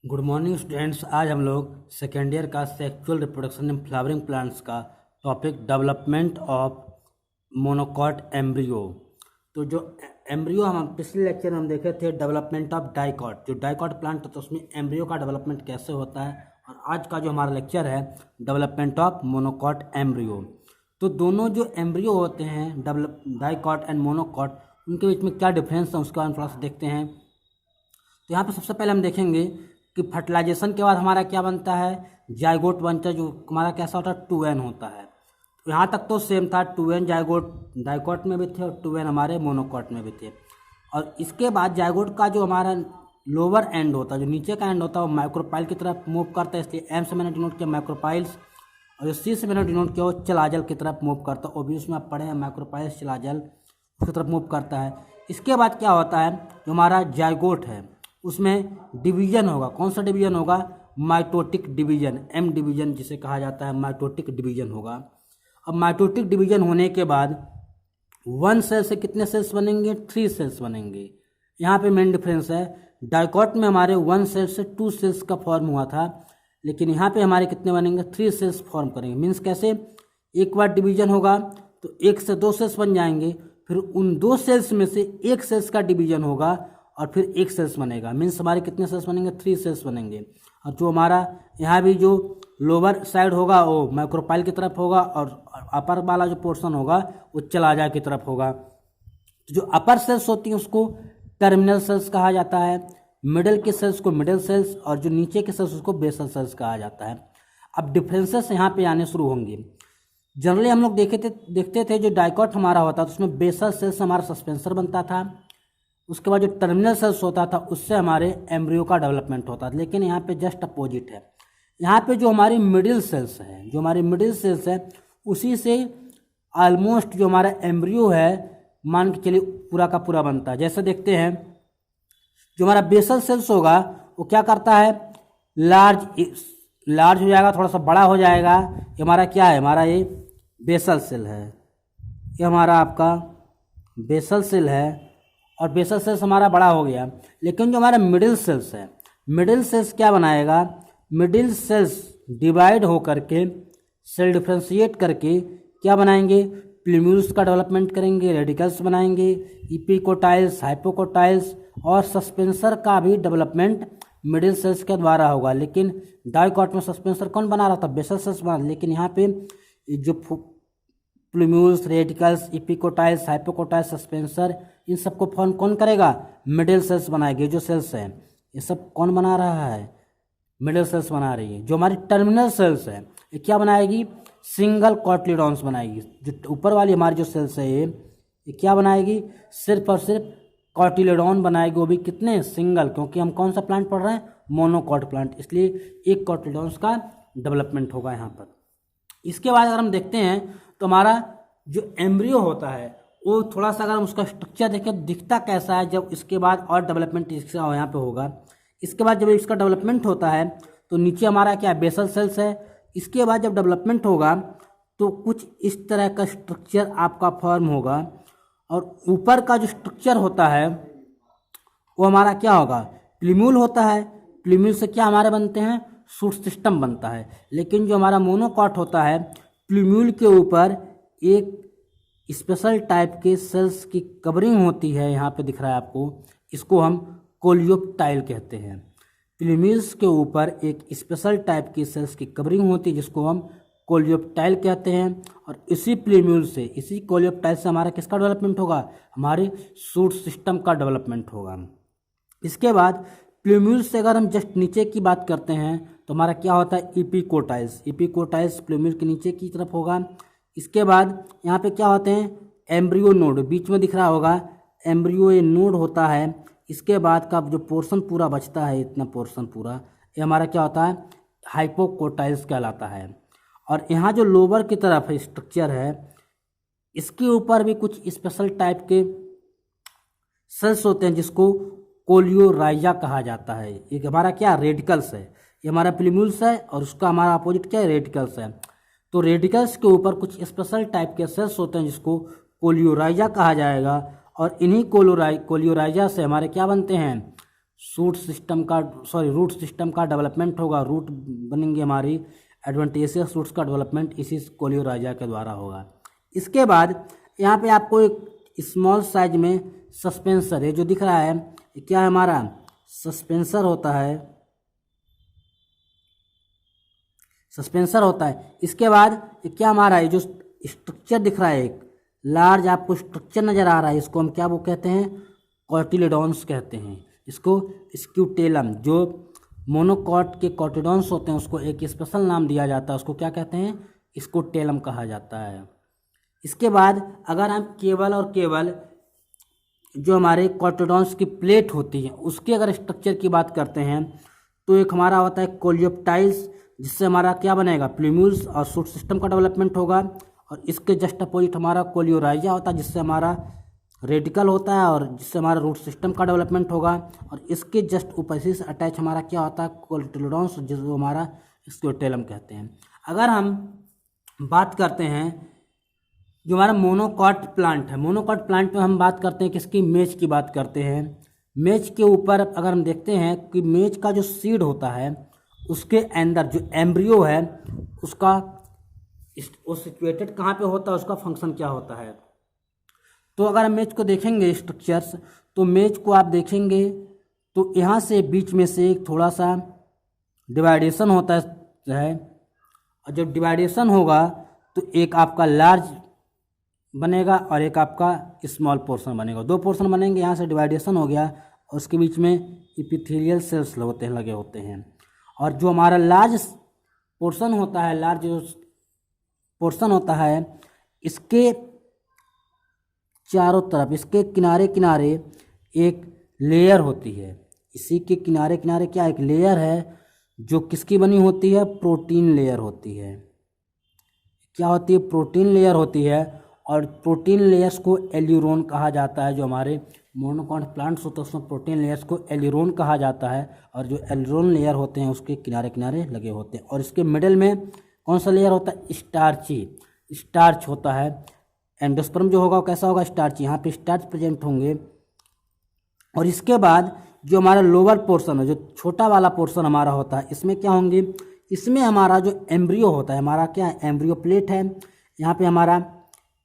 Good morning students. आज हम लोग सेकेंड ईयर का sexual reproduction in flowering plants का topic development of monocot embryo. तो जो एम्ब्रियो हम पिछले लेक्चर में हम देखे थे डेवलपमेंट ऑफ डाइकॉट, जो डाइकॉट प्लांट होता है उसमें एम्ब्रियो का डेवलपमेंट कैसे होता है, और आज का जो हमारा लेक्चर है डेवलपमेंट ऑफ मोनोकॉट एम्ब्रियो। तो दोनों जो एम्ब्रियो होते हैं डाइकॉट एंड मोनोकॉट, उनके बीच में क्या डिफरेंस है उसका हम थोड़ा सा देखते हैं। तो यहाँ पे सबसे पहले हम देखेंगे कि फर्टिलाइजेशन के बाद हमारा क्या बनता है, जाइगोट बनता है, जो हमारा कैसा होता है 2n होता है। तो यहाँ तक तो सेम था, 2n जाइगोट डाइकॉट में भी थे और 2n हमारे मोनोकॉट में भी थे। और इसके बाद जाइगोट का जो हमारा लोअर एंड होता है, जो नीचे का एंड होता है, वो माइक्रोपाइल की तरफ मूव करता है, इसलिए एम से मैंने डिनोट किया माइक्रोपाइल्स, और जो सी से मैंने डिनोट किया वो चलाजल की तरफ मूव करता है। ओब्वियस में आप पढ़े हैं माइक्रोपाइल्स चलाजल उसकी तरफ मूव करता है। इसके बाद क्या होता है, जो हमारा जाइगोट है उसमें डिवीजन होगा। कौन सा डिवीजन होगा, माइटोटिक डिवीजन, एम डिवीजन जिसे कहा जाता है, माइटोटिक डिवीजन होगा। अब माइटोटिक डिवीजन होने के बाद 1 सेल से कितने सेल्स बनेंगे, 3 सेल्स बनेंगे। यहाँ पे मेन डिफरेंस है, डाइकॉट में हमारे 1 सेल से 2 सेल्स का फॉर्म हुआ था, लेकिन यहाँ पे हमारे कितने बनेंगे, 3 सेल्स फॉर्म करेंगे। मीन्स कैसे, एक बार डिवीजन होगा तो 1 से 2 सेल्स बन जाएंगे, फिर उन 2 सेल्स में से 1 सेल्स का डिवीजन होगा और फिर 1 सेल्स बनेगा। मीन्स हमारे कितने सेल्स बनेंगे, 3 सेल्स बनेंगे। और जो हमारा यहाँ भी जो लोअर साइड होगा वो माइक्रोपाइल की तरफ होगा, और अपर वाला जो पोर्शन होगा वो चलाजा की तरफ होगा। तो जो अपर सेल्स होती हैं उसको टर्मिनल सेल्स कहा जाता है, मिडिल के सेल्स को मिडिल सेल्स, और जो नीचे के सेल्स उसको बेसल सेल्स कहा जाता है। अब डिफरेंसेस यहाँ पे आने शुरू होंगे। जनरली हम लोग देखते थे जो डाइकॉट हमारा होता था उसमें बेसल सेल्स हमारा सस्पेंसर बनता था, उसके बाद जो टर्मिनल सेल्स होता था उससे हमारे एम्ब्रियो का डेवलपमेंट होता था। लेकिन यहाँ पे जस्ट अपोजिट है, यहाँ पे जो हमारी मिडिल सेल्स है, जो हमारी मिडिल सेल्स है उसी से ऑलमोस्ट जो हमारा एम्ब्रियो है मान के चलिए पूरा का पूरा बनता है। जैसे देखते हैं जो हमारा बेसल सेल्स होगा वो क्या करता है, लार्ज हो जाएगा, थोड़ा सा बड़ा हो जाएगा। ये हमारा क्या है, हमारा ये बेसल सेल है, ये हमारा आपका बेसल सेल है, और बेसल सेल्स हमारा बड़ा हो गया। लेकिन जो हमारा मिडिल सेल्स है, मिडिल सेल्स क्या बनाएगा, मिडिल सेल्स डिवाइड हो करके सेल डिफ्रेंशिएट करके क्या बनाएंगे, प्लूम्यूल्स का डेवलपमेंट करेंगे, रेडिकल्स बनाएंगे, इपिकोटाइल्स, हाइपोकोटाइल्स, और सस्पेंसर का भी डेवलपमेंट मिडिल सेल्स के द्वारा होगा। लेकिन डाइकॉट में सस्पेंसर कौन बना रहा था, बेसल सेल्स बना, लेकिन यहाँ पे जो प्लूम्यूल्स, रेडिकल्स, इपिकोटाइल्स, हाइपोकोटाइल्स, सस्पेंसर, इन सबको फॉर्म कौन करेगा, मिडिल सेल्स बनाएंगे। जो सेल्स हैं ये सब कौन बना रहा है, मिडिल सेल्स बना रही है। जो हमारी टर्मिनल सेल्स है ये क्या बनाएगी, सिंगल कॉटिलिडॉन्स बनाएगी। जो ऊपर वाली हमारी जो सेल्स है ये क्या बनाएगी, सिर्फ और सिर्फ कॉटिलिडॉन बनाएगी, वो भी कितने, सिंगल, क्योंकि हम कौन सा प्लांट पढ़ रहे हैं, मोनोकॉट प्लांट, इसलिए एक कॉटिलिडॉन्स का डेवलपमेंट होगा यहाँ पर। इसके बाद अगर हम देखते हैं तो हमारा जो एम्ब्रियो होता है वो थोड़ा सा अगर हम उसका स्ट्रक्चर देखें दिखता कैसा है, जब इसके बाद और डेवलपमेंट इसका यहाँ पे होगा। इसके बाद जब इसका डेवलपमेंट होता है तो नीचे हमारा क्या है, बेसल सेल्स है। इसके बाद जब डेवलपमेंट होगा तो कुछ इस तरह का स्ट्रक्चर आपका फॉर्म होगा, और ऊपर का जो स्ट्रक्चर होता है वो हमारा क्या होगा, प्लूम्यूल होता है। प्लूम्यूल से क्या हमारे बनते हैं, शूट सिस्टम बनता है। लेकिन जो हमारा मोनोकॉट होता है, प्लूम्यूल के ऊपर एक स्पेशल टाइप के सेल्स की कवरिंग होती है, यहाँ पे दिख रहा है आपको, इसको हम कोलियोप्टाइल कहते हैं। प्लूम्यूल्स के ऊपर एक स्पेशल टाइप की सेल्स की कवरिंग होती है जिसको हम कोलियोप्टाइल कहते हैं, और इसी प्लूम्यूल से, इसी कोलियोप्टाइल से हमारा किसका डेवलपमेंट होगा, हमारे शूट सिस्टम का डेवलपमेंट होगा। इसके बाद प्लूम्यूल से अगर हम जस्ट नीचे की बात करते हैं तो हमारा क्या होता है, इपिकोटाइल्स। इपिकोटाइल्स प्लूम्यूल के नीचे की तरफ होगा। इसके बाद यहाँ पे क्या होते हैं, एम्ब्रियो नोड, बीच में दिख रहा होगा एम्ब्रियो ये नोड होता है। इसके बाद का जो पोर्शन पूरा बचता है, इतना पोर्शन पूरा, ये हमारा क्या होता है, हाइपोकोटाइल्स कहलाता है। और यहाँ जो लोअर की तरफ है स्ट्रक्चर है, इसके ऊपर भी कुछ स्पेशल टाइप के सेल्स होते हैं जिसको कोलियोराइजा कहा जाता है। एक हमारा क्या, रेडिकल्स है, ये हमारा प्लूम्यूल्स है, और उसका हमारा अपोजिट क्या है, रेडिकल्स है। तो रेडिकल्स के ऊपर कुछ स्पेशल टाइप के सेल्स होते हैं जिसको कोलियोराइजा कहा जाएगा, और इन्हीं कोलियोराइजा से हमारे क्या बनते हैं, रूट सिस्टम का डेवलपमेंट होगा, रूट बनेंगे हमारी एडवेंटेशियस रूट्स का डेवलपमेंट इसी कोलियोराइजा के द्वारा होगा। इसके बाद यहाँ पे आपको एक स्मॉल साइज में सस्पेंसर, ये जो दिख रहा है ये क्या है, हमारा सस्पेंसर होता है, सस्पेंसर होता है। इसके बाद ये क्या हमारा है, जो स्ट्रक्चर दिख रहा है, एक लार्ज आपको स्ट्रक्चर नज़र आ रहा है, इसको हम क्या वो कहते हैं, कॉटिलेडॉन्स कहते हैं। इसको स्क्यूटेलम, जो मोनोकॉट के कॉटिडॉन्स होते हैं उसको एक स्पेशल नाम दिया जाता है, उसको क्या कहते हैं, स्क्यूटेलम कहा जाता है। इसके बाद अगर हम केवल और केवल जो हमारे कॉटिडॉन्स की प्लेट होती है उसके अगर स्ट्रक्चर की बात करते हैं तो एक हमारा होता है कोलियोप्टाइल्स, जिससे हमारा क्या बनेगा, प्लूम्यूल्स और शूट सिस्टम का डेवलपमेंट होगा। और इसके जस्ट अपोजिट हमारा कोलियोराइजा होता है, जिससे हमारा रेडिकल होता है और जिससे हमारा रूट सिस्टम का डेवलपमेंट होगा। और इसके जस्ट ऊपर इसी से अटैच हमारा क्या होता है, कोटिलेडॉन्स, जिसको हमारा स्क्यूटेलम कहते हैं। अगर हम बात करते हैं जो हमारा मोनोकॉट प्लांट है, मोनोकॉट प्लांट में हम बात करते हैं किसकी, मेज की बात करते हैं। मेज के ऊपर अगर हम देखते हैं कि मेज का जो सीड होता है उसके अंदर जो एम्ब्रियो है उसका वो सिचुएटेड कहाँ पे होता है, उसका फंक्शन क्या होता है। तो अगर हम मेज को देखेंगे स्ट्रक्चर्स, तो मेज को आप देखेंगे तो यहाँ से बीच में से एक थोड़ा सा डिवाइडेशन होता है, और जब डिवाइडेशन होगा तो एक आपका लार्ज बनेगा और एक आपका स्मॉल पोर्शन बनेगा, दो पोर्शन बनेंगे। यहाँ से डिवाइडेशन हो गया और उसके बीच में एपिथेलियल सेल्स लगे होते हैं। और जो हमारा लार्ज पोर्शन होता है, लार्ज पोर्शन होता है, इसके चारों तरफ, इसके किनारे किनारे एक लेयर होती है। इसी के किनारे किनारे क्या एक लेयर है जो किसकी बनी होती है, प्रोटीन लेयर होती है। क्या होती है, प्रोटीन लेयर होती है। और प्रोटीन लेयर्स को एल्यूरोन कहा जाता है। जो हमारे मोनोकॉट प्लांट्स होते हैं उसमें प्रोटीन लेयर्स को एल्यूरोन कहा जाता है। और जो एल्यूरोन लेयर होते हैं उसके किनारे किनारे लगे होते हैं। और इसके मिडिल में कौन सा लेयर होता है, स्टार्च होता है। एंडोस्पर्म जो होगा वो कैसा होगा, स्टार्च, यहाँ पे स्टार्च प्रेजेंट होंगे। और इसके बाद जो हमारा लोअर पोर्शन है, जो छोटा वाला पोर्शन हमारा होता है, इसमें क्या होंगे, इसमें हमारा जो एम्ब्रियो होता है, हमारा क्या है, एम्ब्रियो प्लेट है। यहाँ पे हमारा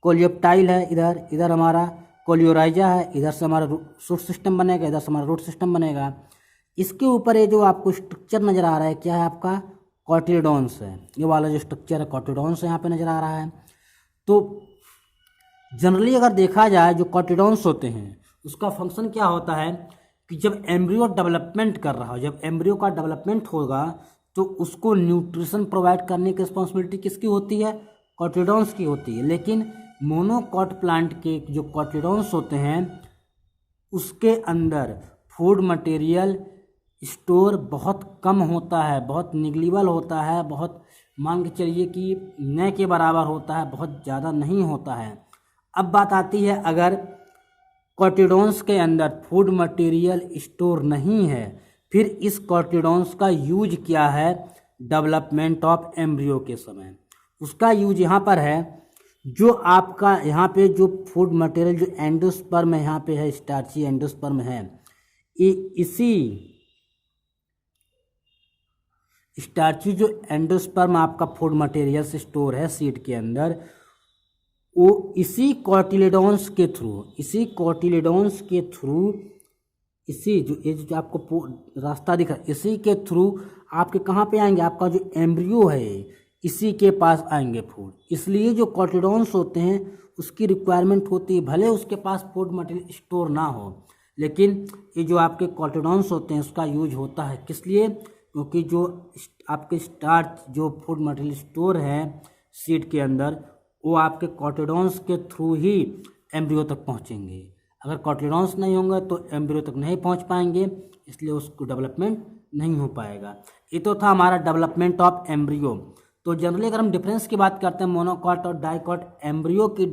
कोलियोप्टाइल है, इधर हमारा कोलियोराइजा है, इधर से हमारा शूट सिस्टम बनेगा, इधर से हमारा रूट सिस्टम बनेगा। इसके ऊपर ये जो आपको स्ट्रक्चर नज़र आ रहा है क्या है, आपका कॉटिलेडॉन्स है। ये वाला जो स्ट्रक्चर है कॉटिलेडॉन्स है, यहाँ पे नज़र आ रहा है। तो जनरली अगर देखा जाए जो कॉटिलेडॉन्स होते हैं उसका फंक्शन क्या होता है कि जब एम्ब्रियो डेवलपमेंट कर रहा हो, जब एम्ब्रियो का डेवलपमेंट होगा तो उसको न्यूट्रिशन प्रोवाइड करने की रिस्पॉन्सिबिलिटी किसकी होती है, कॉटिलेडॉन्स की होती है। लेकिन मोनोकॉट प्लांट के जो कॉटिलेडॉन्स होते हैं उसके अंदर फूड मटेरियल स्टोर बहुत कम होता है, बहुत निगलिबल होता है, बहुत मान के चलिए कि न के बराबर होता है, बहुत ज़्यादा नहीं होता है। अब बात आती है अगर कॉटिलेडॉन्स के अंदर फूड मटेरियल स्टोर नहीं है, फिर इस कॉटिलेडॉन्स का यूज क्या है डेवलपमेंट ऑफ एम्ब्रियो के समय। उसका यूज यहाँ पर है, जो आपका यहाँ पे जो फूड मटेरियल जो एंडोस्पर्म यहाँ पे है, स्टार्ची एंडोस्पर्म है, इसी स्टार्ची जो एंडोस्पर्म आपका फूड मटेरियल से स्टोर है सीड के अंदर, वो इसी कॉटिलेडॉन्स के थ्रू इसी जो आपको रास्ता दिख रहा है, इसी के थ्रू आपके कहाँ पे आएंगे, आपका जो एम्ब्रियो है इसी के पास आएंगे फूड। इसलिए जो कॉटिलेडॉन्स होते हैं उसकी रिक्वायरमेंट होती है, भले उसके पास फूड मटेरियल स्टोर ना हो, लेकिन ये जो आपके कॉटिलेडॉन्स होते हैं उसका यूज होता है। किस लिए, क्योंकि जो आपके स्टार्च जो फूड मटेरियल स्टोर है सीड के अंदर, वो आपके कॉटिलेडॉन्स के थ्रू ही एम्ब्रियो तक पहुंचेंगे। अगर कॉटिलेडॉन्स नहीं होंगे तो एम्ब्रियो तक नहीं पहुंच पाएंगे, इसलिए उसको डेवलपमेंट नहीं हो पाएगा। ये तो था हमारा डेवलपमेंट ऑफ एम्ब्रियो। तो जनरली अगर हम डिफरेंस की बात करते हैं मोनोकॉट और डाइकॉट एम्ब्रियो की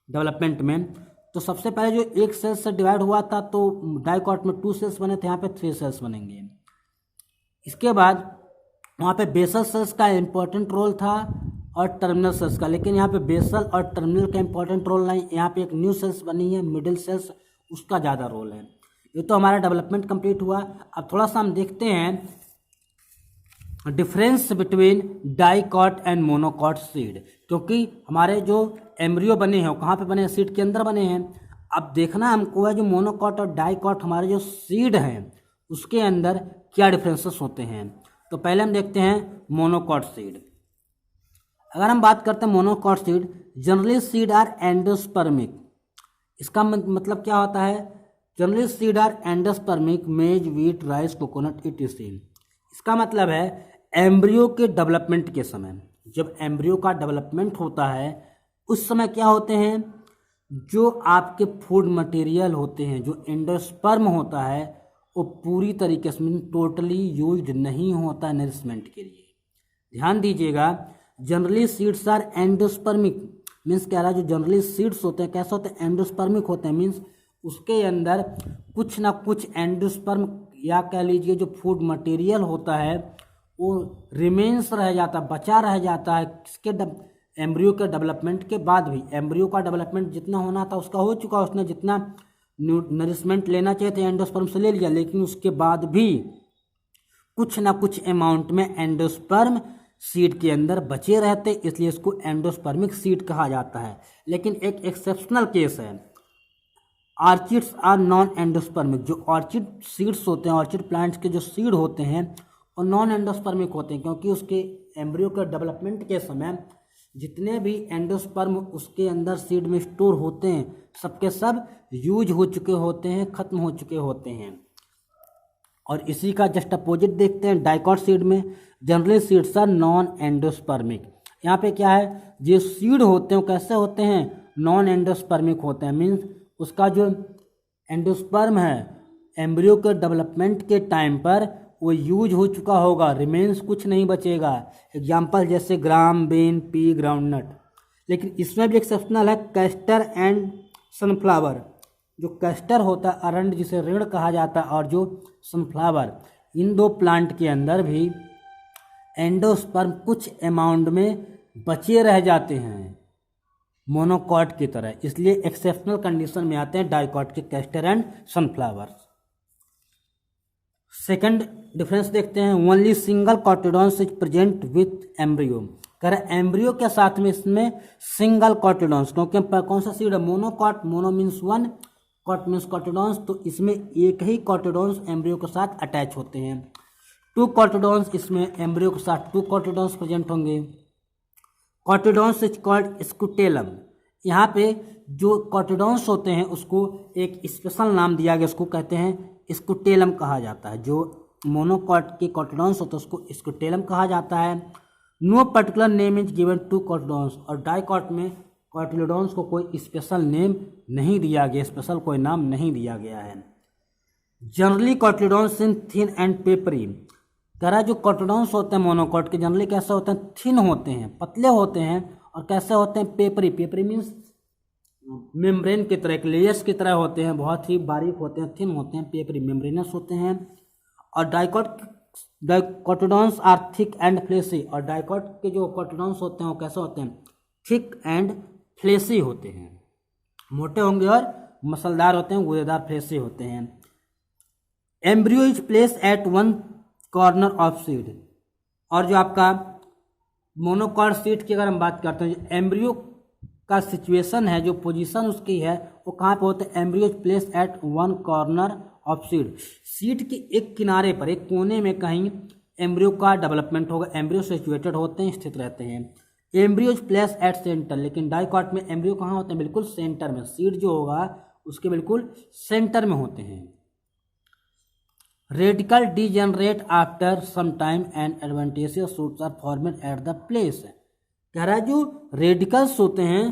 डेवलपमेंट में, तो सबसे पहले जो एक सेल से डिवाइड हुआ था तो डाइकॉट में 2 सेल्स बने थे, यहाँ पे 3 सेल्स बनेंगे। इसके बाद वहाँ पे बेसल सेल्स का इम्पोर्टेंट रोल था और टर्मिनल सेल्स का, लेकिन यहाँ पे बेसल और टर्मिनल का इम्पोर्टेंट रोल नहीं, यहाँ पे एक न्यू सेल्स बनी है मिडिल सेल्स, उसका ज़्यादा रोल है। ये तो हमारा डेवलपमेंट कंप्लीट हुआ। अब थोड़ा सा हम देखते हैं difference between dicot and monocot seed, क्योंकि हमारे जो एम्ब्रियो बने हैं वो कहाँ पे बने हैं, सीड के अंदर बने हैं। अब देखना हमको है जो मोनोकॉट और डाइकॉट हमारे जो सीड हैं उसके अंदर क्या डिफरेंसेस होते हैं। तो पहले हम देखते हैं मोनोकॉट सीड। अगर हम बात करते हैं monocot seed, generally seed are endospermic. इसका मतलब क्या होता है, generally seed are endospermic, maize, wheat, rice, coconut, etc। इसका मतलब है एम्ब्रियो के डेवलपमेंट के समय, जब एम्ब्रियो का डेवलपमेंट होता है उस समय क्या होते हैं, जो आपके फूड मटेरियल होते हैं, जो एंडोस्पर्म होता है वो पूरी तरीके से टोटली यूज्ड नहीं होता नरिशमेंट के लिए। ध्यान दीजिएगा, generally seeds are endospermic means क्या रहा है, जो जनरली सीड्स होते हैं कैसे होते हैं, एंडोस्पर्मिक होते हैं। मीन्स उसके अंदर कुछ ना कुछ एंडोस्पर्म या कह लीजिए जो फूड मटेरियल होता है वो रिमेन्स रह जाता, बचा रह जाता है किसके एम्ब्रियो के डेवलपमेंट के बाद भी। एम्ब्रियो का डेवलपमेंट जितना होना था उसका हो चुका, उसने जितना नरिशमेंट लेना चाहिए था एंडोस्पर्म से ले लिया, लेकिन उसके बाद भी कुछ ना कुछ अमाउंट में एंडोस्पर्म सीड के अंदर बचे रहते, इसलिए इसको एंडोस्पर्मिक सीड कहा जाता है। लेकिन एक एक्सेप्शनल केस है, ऑर्चिड्स आर नॉन एंडोस्पर्मिक। जो ऑर्चिड सीड्स होते हैं, ऑर्चिड प्लांट्स के जो सीड होते हैं वो नॉन एंडोस्पर्मिक होते हैं, क्योंकि उसके एम्ब्रियो के डेवलपमेंट के समय जितने भी एंडोस्पर्म उसके अंदर सीड में स्टोर होते हैं सबके सब यूज हो चुके होते हैं, खत्म हो चुके होते हैं। और इसी का जस्ट अपोजिट देखते हैं डाइकॉट सीड में, generally seeds are non endospermic. यहाँ पे क्या है, जो सीड होते हैं वो कैसे होते हैं, नॉन एंडोस्पर्मिक होते हैं। मीन्स उसका जो एंडोस्पर्म है एम्ब्रियो के डेवलपमेंट के टाइम पर वो यूज हो चुका होगा, रिमेन्स कुछ नहीं बचेगा। एग्जाम्पल जैसे ग्राम, बेन, पी, ग्राउंडनट। लेकिन इसमें भी एक्सेप्शनल है कैस्टर एंड सनफ्लावर। जो कैस्टर होता है अरंड जिसे ऋण कहा जाता है, और जो सनफ्लावर, इन दो प्लांट के अंदर भी एंडोस्पर्म कुछ अमाउंट में बचे रह जाते हैं मोनोकॉट की तरह, इसलिए एक्सेप्शनल कंडीशन में आते हैं डाइकॉट के castor and sunflower. Second difference देखते हैं, only single cotyledons is present with embryo. कह रहे एम्ब्रियो के साथ में इसमें सिंगल कॉटिडॉन्स, क्योंकि कौन सा सीड है, monocot, mono means one, cot means cotyledons, तो इसमें एक ही कॉटिडॉन्स एम्ब्रियो के साथ अटैच होते हैं। टू कॉटिडॉन्स, इसमें एम्ब्रियो के साथ टू कॉटिडॉन्स प्रेजेंट होंगे। कॉटिडॉन्स इज कॉल्ड स्कूटेलम। यहाँ पे जो कॉटिडॉन्स होते हैं उसको एक स्पेशल नाम दिया गया, उसको कहते हैं स्कूटेलम कहा जाता है। जो मोनोकॉट के कॉटिडॉन्स होते हैं उसको स्कूटेलम कहा जाता है। No particular name is given to cotyledons, और डाइकॉट में कॉटिडॉन्स को कोई स्पेशल नेम नहीं दिया गया, स्पेशल कोई नाम नहीं दिया गया है। Generally cotyledons in thin and papery. कह रहा है जो कॉटिडॉन्स होते हैं मोनोकॉट के जनरली कैसे होते हैं, थिन होते हैं, पतले होते हैं, और कैसे होते हैं, पेपरी। पेपरी मीन्स मेम्ब्रेन की तरह, एक लेयर्स की तरह होते हैं, बहुत ही बारीक होते हैं, थिन होते हैं, पेपरी मेम्ब्रेनस होते हैं। और डाइकॉटिडॉन्स आर थिक एंड फ्लेसी, और डाइकॉट के जो कॉटिडॉन्स होते हैं वो कैसे होते हैं, थिक एंड फ्लेसी होते हैं, मोटे होंगे और मसलदार होते हैं, गुदेदार, फ्लेसी होते हैं। Embryo is place at one corner of seed. और जो आपका मोनोकॉट सीड की अगर हम बात करते हैं, जो एम्ब्रियो का सिचुएशन है, जो पोजीशन उसकी है वो कहाँ पे होता है, embryo is place at one corner of seed. Seed के एक किनारे पर, एक कोने में कहीं एम्ब्रियो का डेवलपमेंट होगा, एम्ब्रियो सिचुएटेड होते हैं, स्थित रहते हैं। Embryo is place at centre, लेकिन डाइकॉट में एम्ब्रियो कहाँ होते हैं, बिल्कुल सेंटर में, सीड जो होगा उसके बिल्कुल सेंटर में होते हैं। Radicle degenerate after some time and adventitious shoots are formed at the place. कह रहा है जो रेडिकल्स होते हैं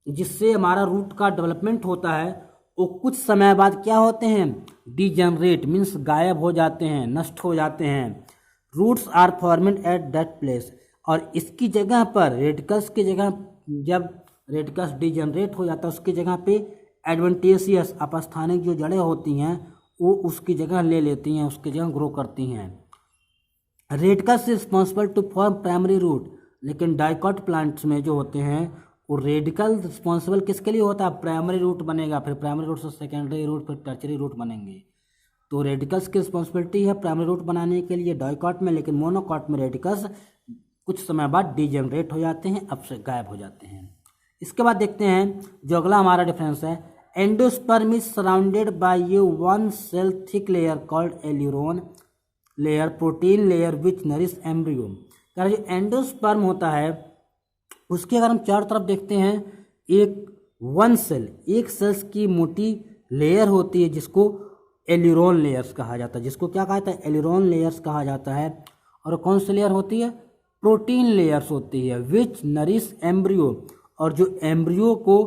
जिससे हमारा रूट का डेवलपमेंट होता है वो कुछ समय बाद क्या होते हैं, डीजेनरेट मीन्स गायब हो जाते हैं, नष्ट हो जाते हैं। Roots are formed at that place, और इसकी जगह पर रेडिकल्स की जगह, जब रेडिकल्स डीजेनरेट हो जाता है उसकी जगह पे एडवेंटेशियस अपस्थानिक जो जड़ें होती हैं वो उसकी जगह ले लेती हैं, उसकी जगह ग्रो करती हैं। Radicles responsible to form primary root, लेकिन डाइकॉट प्लांट्स में जो होते हैं वो रेडिकल रिस्पॉन्सिबल किसके लिए होता है? प्राइमरी रूट बनेगा, फिर प्राइमरी रूट से सेकेंडरी रूट, फिर टर्चरी रूट बनेंगे। तो रेडिकल्स की रिस्पॉन्सिबिलिटी है प्राइमरी रूट बनाने के लिए डाइकॉट में, लेकिन मोनोकॉट में रेडिकल्स कुछ समय बाद डिजेनरेट हो जाते हैं, अब से गायब हो जाते हैं। इसके बाद देखते हैं जो अगला हमारा डिफरेंस है, endosperm is surrounded by a one cell thick layer called aleurone layer, protein layer which nourish embryo. जो एंडोस्पर्म होता है उसके अगर हम चारों तरफ देखते हैं, एक वन सेल, एक सेल्स की मोटी लेयर होती है जिसको एल्यूरोन लेयर्स कहा जाता है, जिसको क्या कहा जाता है? एल्यूरोन लेयर्स कहा जाता है। और कौन सी लेयर होती है? प्रोटीन लेयर्स होती है विच नरिश एम्ब्रियो, और जो एम्ब्रियो को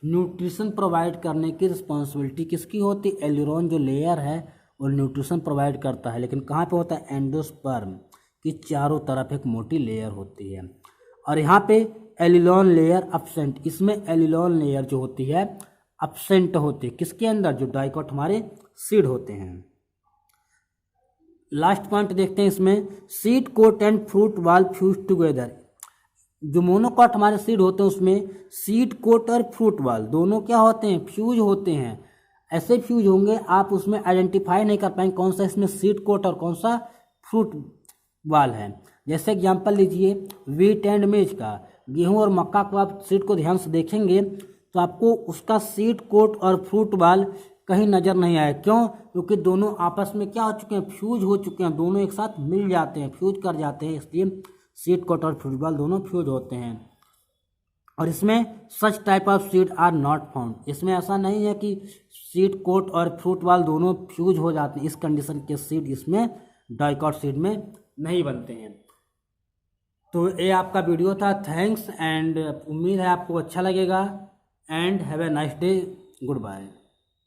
न्यूट्रिशन प्रोवाइड करने की रिस्पॉन्सिबिलिटी किसकी होती है? एल्यूरोन जो लेयर है वो न्यूट्रिशन प्रोवाइड करता है, लेकिन कहाँ पे होता है? एंडोस्पर्म की चारों तरफ एक मोटी लेयर होती है। और यहाँ पे एल्यूरोन लेयर अब्सेंट, इसमें एल्यूरोन लेयर जो होती है अब्सेंट होती है किसके अंदर? जो डाइकॉट हमारे सीड होते हैं। लास्ट पॉइंट देखते हैं इसमें, सीड कोट एंड फ्रूट वाल फ्यूज टुगेदर। जो मोनोकॉट हमारे सीड होते हैं उसमें सीड कोट और फ्रूट वाल दोनों क्या होते हैं? फ्यूज होते हैं। ऐसे फ्यूज होंगे आप उसमें आइडेंटिफाई नहीं कर पाएंगे कौन सा इसमें सीड कोट और कौन सा फ्रूट वाल है। जैसे एग्जांपल लीजिए व्हीट एंड मेज का, गेहूं और मक्का को आप सीड को ध्यान से देखेंगे तो आपको उसका सीड कोट और फ्रूट वाल कहीं नज़र नहीं आया। क्यों? क्योंकि दोनों आपस में क्या हो चुके हैं? फ्यूज हो चुके हैं, दोनों एक साथ मिल जाते हैं, फ्यूज कर जाते हैं, इसलिए सीड कोट और फ्रूट वाल दोनों फ्यूज होते हैं। और इसमें such type of seed are not found, इसमें ऐसा नहीं है कि सीड कोट और फ्रूट वाल दोनों फ्यूज हो जाते हैं, इस कंडीशन के सीड इसमें डाइकॉट सीड में नहीं बनते हैं। तो ये आपका वीडियो था, थैंक्स एंड उम्मीद है आपको अच्छा लगेगा and have a nice day, good bye.